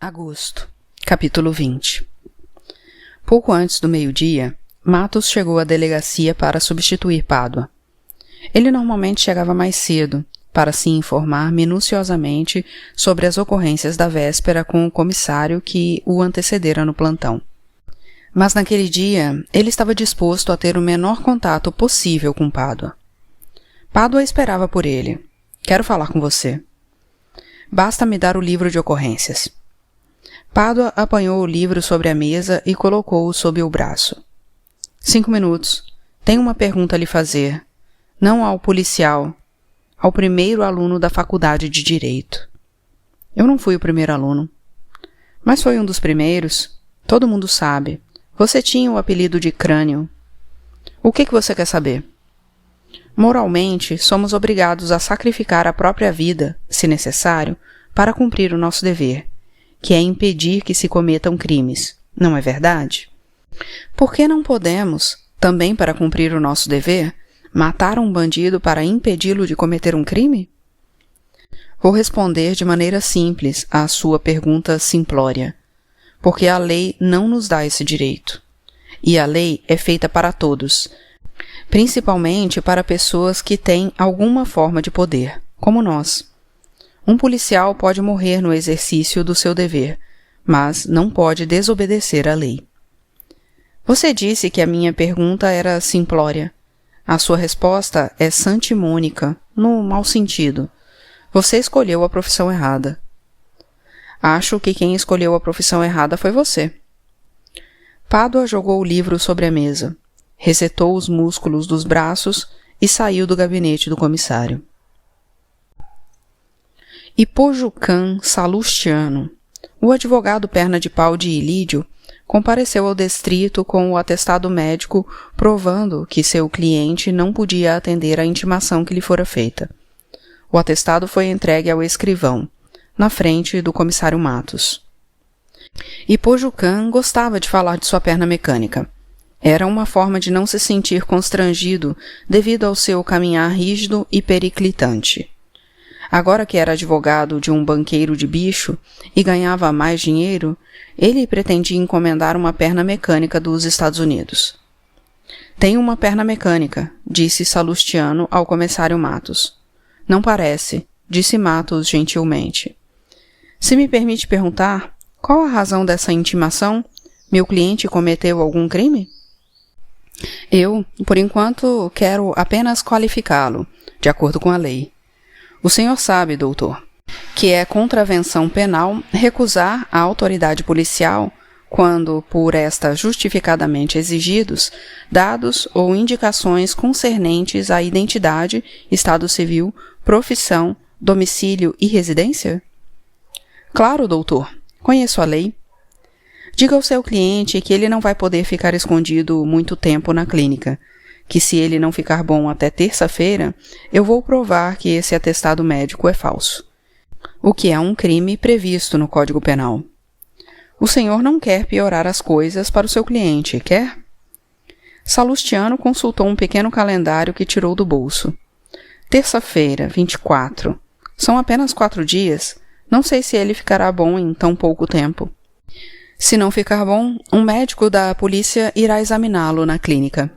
Agosto, capítulo 20. Pouco antes do meio-dia, Matos chegou à delegacia para substituir Pádua. Ele normalmente chegava mais cedo, para se informar minuciosamente sobre as ocorrências da véspera com o comissário que o antecedera no plantão. Mas naquele dia, ele estava disposto a ter o menor contato possível com Pádua. Pádua esperava por ele. Quero falar com você. Basta me dar o livro de ocorrências. Pádua apanhou o livro sobre a mesa e colocou-o sob o braço. 5 minutos. Tenho uma pergunta a lhe fazer. Não ao policial, ao primeiro aluno da faculdade de Direito. Eu não fui o primeiro aluno. Mas foi um dos primeiros. Todo mundo sabe. Você tinha o apelido de Crânio. O que você quer saber? Moralmente, somos obrigados a sacrificar a própria vida, se necessário, para cumprir o nosso dever, que é impedir que se cometam crimes. Não é verdade? Por que não podemos, também para cumprir o nosso dever, matar um bandido para impedi-lo de cometer um crime? Vou responder de maneira simples à sua pergunta simplória, porque a lei não nos dá esse direito. E a lei é feita para todos, principalmente para pessoas que têm alguma forma de poder, como nós. Um policial pode morrer no exercício do seu dever, mas não pode desobedecer à lei. Você disse que a minha pergunta era simplória. A sua resposta é santimônica, no mau sentido. Você escolheu a profissão errada. Acho que quem escolheu a profissão errada foi você. Pádua jogou o livro sobre a mesa, resetou os músculos dos braços e saiu do gabinete do comissário. Hipojucan Salustiano, o advogado perna de pau de Ilídio, compareceu ao distrito com o atestado médico provando que seu cliente não podia atender à intimação que lhe fora feita. O atestado foi entregue ao escrivão, na frente do comissário Matos. Hipojucan gostava de falar de sua perna mecânica. Era uma forma de não se sentir constrangido devido ao seu caminhar rígido e periclitante. Agora que era advogado de um banqueiro de bicho e ganhava mais dinheiro, ele pretendia encomendar uma perna mecânica dos Estados Unidos. Tenho uma perna mecânica, disse Salustiano ao comissário Matos. Não parece, disse Matos gentilmente. Se me permite perguntar, qual a razão dessa intimação? Meu cliente cometeu algum crime? Eu, por enquanto, quero apenas qualificá-lo, de acordo com a lei. O senhor sabe, doutor, que é contravenção penal recusar à autoridade policial, quando por esta justificadamente exigidos, dados ou indicações concernentes à identidade, estado civil, profissão, domicílio e residência? Claro, doutor. Conheço a lei. Diga ao seu cliente que ele não vai poder ficar escondido muito tempo na clínica, que se ele não ficar bom até terça-feira, eu vou provar que esse atestado médico é falso, o que é um crime previsto no Código Penal. O senhor não quer piorar as coisas para o seu cliente, quer? Salustiano consultou um pequeno calendário que tirou do bolso. Terça-feira, 24. São apenas 4 dias. Não sei se ele ficará bom em tão pouco tempo. Se não ficar bom, um médico da polícia irá examiná-lo na clínica.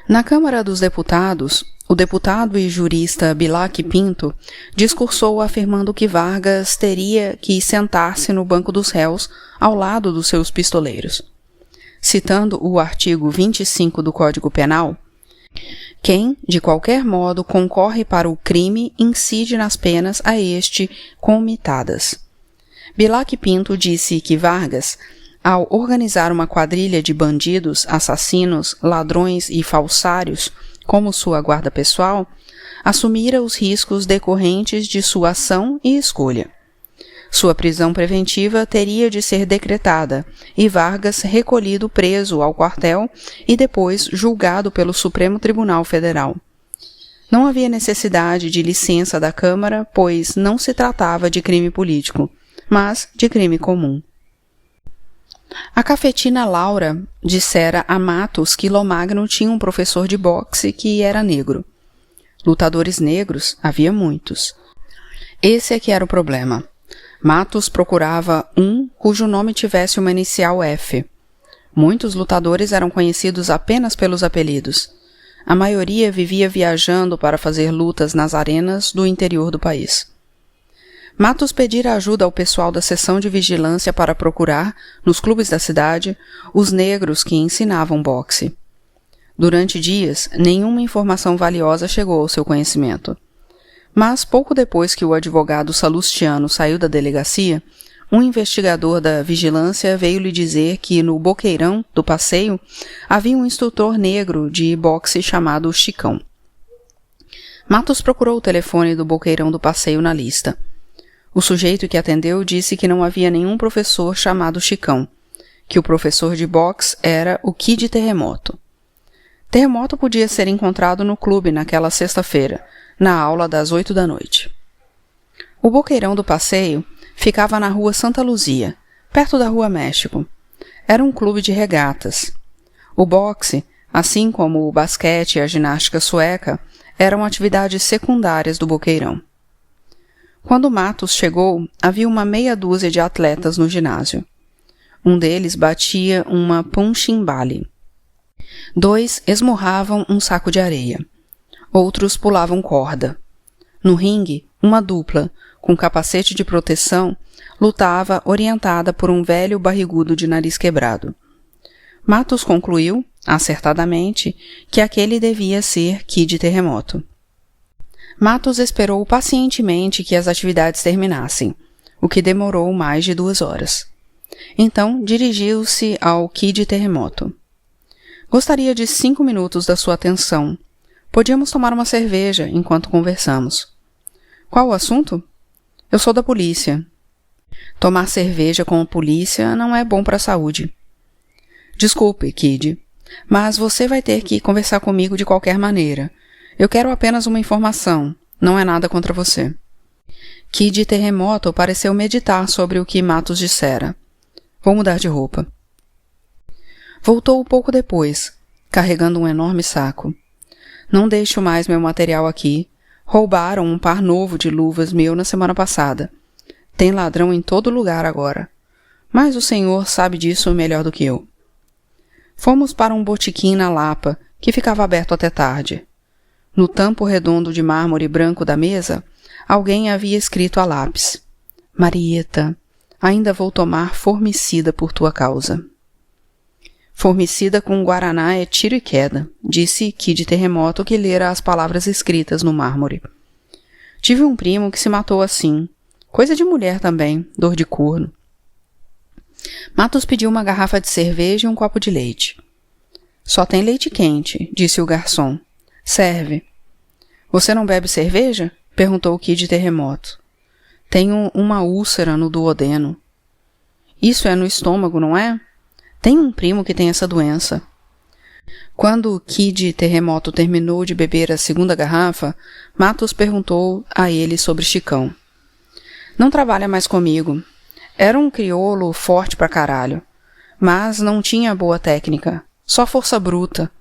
Na Câmara dos Deputados, o deputado e jurista Bilac Pinto discursou afirmando que Vargas teria que sentar-se no banco dos réus ao lado dos seus pistoleiros. Citando o artigo 25 do Código Penal, quem, de qualquer modo, concorre para o crime incide nas penas a este comitadas. Bilac Pinto disse que Vargas, ao organizar uma quadrilha de bandidos, assassinos, ladrões e falsários como sua guarda pessoal, assumira os riscos decorrentes de sua ação e escolha. Sua prisão preventiva teria de ser decretada e Vargas recolhido preso ao quartel e depois julgado pelo Supremo Tribunal Federal. Não havia necessidade de licença da Câmara, pois não se tratava de crime político, mas de crime comum. A cafetina Laura dissera a Matos que Lomagno tinha um professor de boxe que era negro. Lutadores negros havia muitos. Esse é que era o problema. Matos procurava um cujo nome tivesse uma inicial F. Muitos lutadores eram conhecidos apenas pelos apelidos. A maioria vivia viajando para fazer lutas nas arenas do interior do país. Matos pedira ajuda ao pessoal da seção de vigilância para procurar, nos clubes da cidade, os negros que ensinavam boxe. Durante dias, nenhuma informação valiosa chegou ao seu conhecimento. Mas, pouco depois que o advogado Salustiano saiu da delegacia, um investigador da vigilância veio lhe dizer que no Boqueirão do Passeio havia um instrutor negro de boxe chamado Chicão. Matos procurou o telefone do Boqueirão do Passeio na lista. O sujeito que atendeu disse que não havia nenhum professor chamado Chicão, que o professor de boxe era o Kid Terremoto. Terremoto podia ser encontrado no clube naquela sexta-feira, na aula das 8 da noite. O Boqueirão do Passeio ficava na rua Santa Luzia, perto da Rua México. Era um clube de regatas. O boxe, assim como o basquete e a ginástica sueca, eram atividades secundárias do Boqueirão. Quando Matos chegou, havia uma meia dúzia de atletas no ginásio. Um deles batia uma punchimbale. 2 esmurravam um saco de areia. Outros pulavam corda. No ringue, uma dupla, com capacete de proteção, lutava orientada por um velho barrigudo de nariz quebrado. Matos concluiu, acertadamente, que aquele devia ser Kid Terremoto. Matos esperou pacientemente que as atividades terminassem, o que demorou mais de 2 horas. Então, dirigiu-se ao Kid Terremoto. Gostaria de 5 minutos da sua atenção. Podíamos tomar uma cerveja enquanto conversamos. Qual o assunto? Eu sou da polícia. Tomar cerveja com a polícia não é bom para a saúde. Desculpe, Kid, mas você vai ter que conversar comigo de qualquer maneira. Eu quero apenas uma informação, não é nada contra você. Kid Terremoto pareceu meditar sobre o que Matos dissera. Vou mudar de roupa. Voltou pouco depois, carregando um enorme saco. Não deixo mais meu material aqui. Roubaram um par novo de luvas meu na semana passada. Tem ladrão em todo lugar agora. Mas o senhor sabe disso melhor do que eu. Fomos para um botequim na Lapa, que ficava aberto até tarde. No tampo redondo de mármore branco da mesa, alguém havia escrito a lápis: Marieta, ainda vou tomar formicida por tua causa. Formicida com guaraná é tiro e queda, disse Kid Terremoto que lera as palavras escritas no mármore. Tive um primo que se matou assim. Coisa de mulher também, dor de corno. Matos pediu uma garrafa de cerveja e um copo de leite. Só tem leite quente, disse o garçom. Serve. Você não bebe cerveja? Perguntou o Kid Terremoto. Tenho uma úlcera no duodeno. Isso é no estômago, não é? Tem um primo que tem essa doença. Quando o Kid Terremoto terminou de beber a segunda garrafa, Matos perguntou a ele sobre Chicão. Não trabalha mais comigo. Era um crioulo forte pra caralho. Mas não tinha boa técnica. Só força bruta.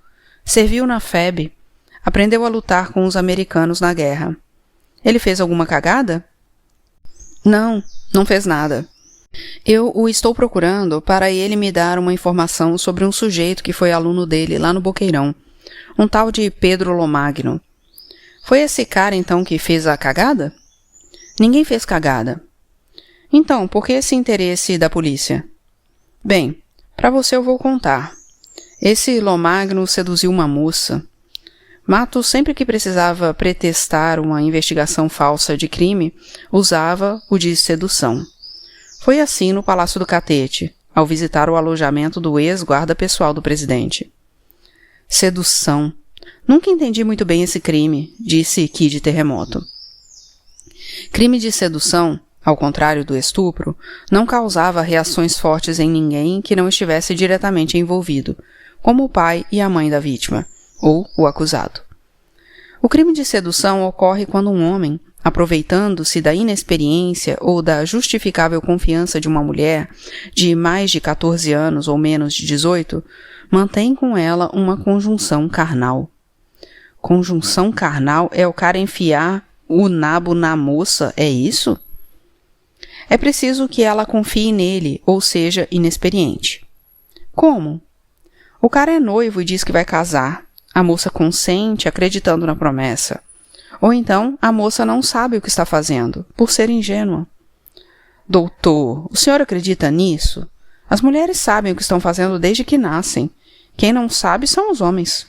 Serviu na FEB. Aprendeu a lutar com os americanos na guerra. Ele fez alguma cagada? Não, não fez nada. Eu o estou procurando para ele me dar uma informação sobre um sujeito que foi aluno dele lá no Boqueirão. Um tal de Pedro Lomagno. Foi esse cara então que fez a cagada? Ninguém fez cagada. Então, por que esse interesse da polícia? Bem, para você eu vou contar. Esse Lomagno seduziu uma moça. Matos, sempre que precisava pretextar uma investigação falsa de crime, usava o de sedução. Foi assim no Palácio do Catete, ao visitar o alojamento do ex-guarda pessoal do presidente. Sedução. Nunca entendi muito bem esse crime, disse Kid Terremoto. Crime de sedução, ao contrário do estupro, não causava reações fortes em ninguém que não estivesse diretamente envolvido, como o pai e a mãe da vítima, ou o acusado. O crime de sedução ocorre quando um homem, aproveitando-se da inexperiência ou da justificável confiança de uma mulher de mais de 14 anos ou menos de 18, mantém com ela uma conjunção carnal. Conjunção carnal é o cara enfiar o nabo na moça, é isso? É preciso que ela confie nele ou seja inexperiente. Como? O cara é noivo e diz que vai casar. A moça consente, acreditando na promessa. Ou então, a moça não sabe o que está fazendo, por ser ingênua. Doutor, o senhor acredita nisso? As mulheres sabem o que estão fazendo desde que nascem. Quem não sabe são os homens.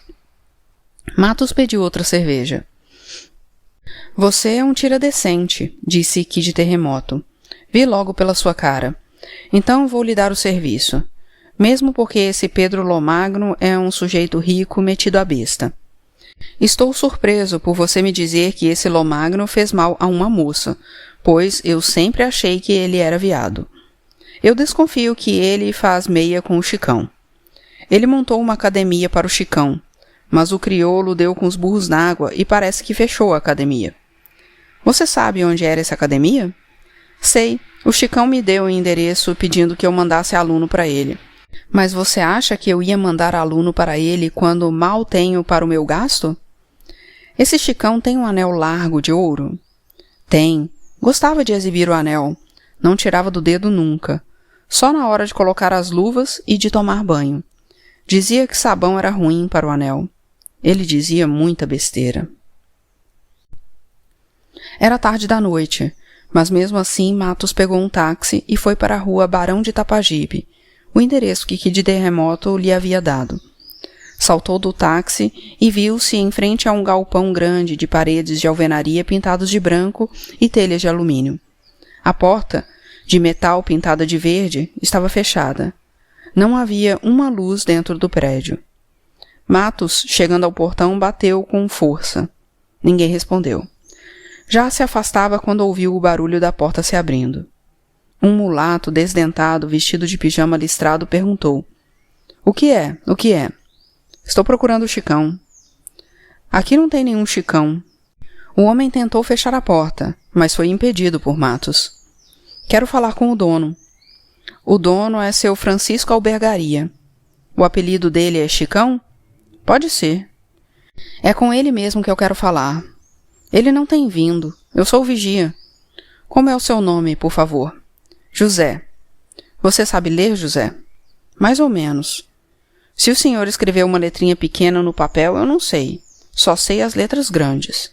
Matos pediu outra cerveja. Você é um tira decente, disse Kid Terremoto. Vi logo pela sua cara. Então vou lhe dar o serviço. Mesmo porque esse Pedro Lomagno é um sujeito rico metido à besta. Estou surpreso por você me dizer que esse Lomagno fez mal a uma moça, pois eu sempre achei que ele era viado. Eu desconfio que ele faz meia com o Chicão. Ele montou uma academia para o Chicão, mas o crioulo deu com os burros na água e parece que fechou a academia. Você sabe onde era essa academia? Sei, o Chicão me deu o endereço pedindo que eu mandasse aluno para ele. Mas você acha que eu ia mandar aluno para ele quando mal tenho para o meu gasto? Esse Chicão tem um anel largo de ouro? Tem. Gostava de exibir o anel. Não tirava do dedo nunca. Só na hora de colocar as luvas e de tomar banho. Dizia que sabão era ruim para o anel. Ele dizia muita besteira. Era tarde da noite, mas mesmo assim Matos pegou um táxi e foi para a rua Barão de Tapajipe, o endereço que Kid Terremoto lhe havia dado. Saltou do táxi e viu-se em frente a um galpão grande de paredes de alvenaria pintados de branco e telhas de alumínio. A porta, de metal pintada de verde, estava fechada. Não havia uma luz dentro do prédio. Matos, chegando ao portão, bateu com força. Ninguém respondeu. Já se afastava quando ouviu o barulho da porta se abrindo. Um mulato desdentado, vestido de pijama listrado, perguntou. O que é? O que é? Estou procurando o Chicão. Aqui não tem nenhum Chicão. O homem tentou fechar a porta, mas foi impedido por Matos. Quero falar com o dono. O dono é seu Francisco Albergaria. O apelido dele é Chicão? Pode ser. É com ele mesmo que eu quero falar. Ele não tem vindo. Eu sou o vigia. Como é o seu nome, por favor? José. Você sabe ler, José? Mais ou menos. Se o senhor escreveu uma letrinha pequena no papel, eu não sei. Só sei as letras grandes.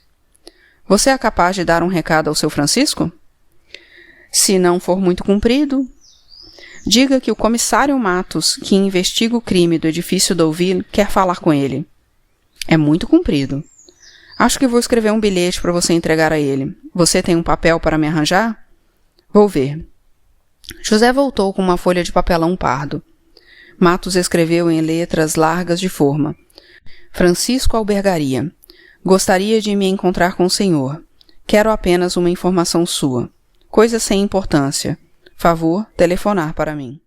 Você é capaz de dar um recado ao seu Francisco? Se não for muito comprido, diga que o comissário Matos, que investiga o crime do edifício Deauville, quer falar com ele. É muito comprido. Acho que vou escrever um bilhete para você entregar a ele. Você tem um papel para me arranjar? Vou ver. José voltou com uma folha de papelão pardo. Matos escreveu em letras largas de forma. Francisco Albergaria. Gostaria de me encontrar com o senhor. Quero apenas uma informação sua. Coisa sem importância. Favor telefonar para mim.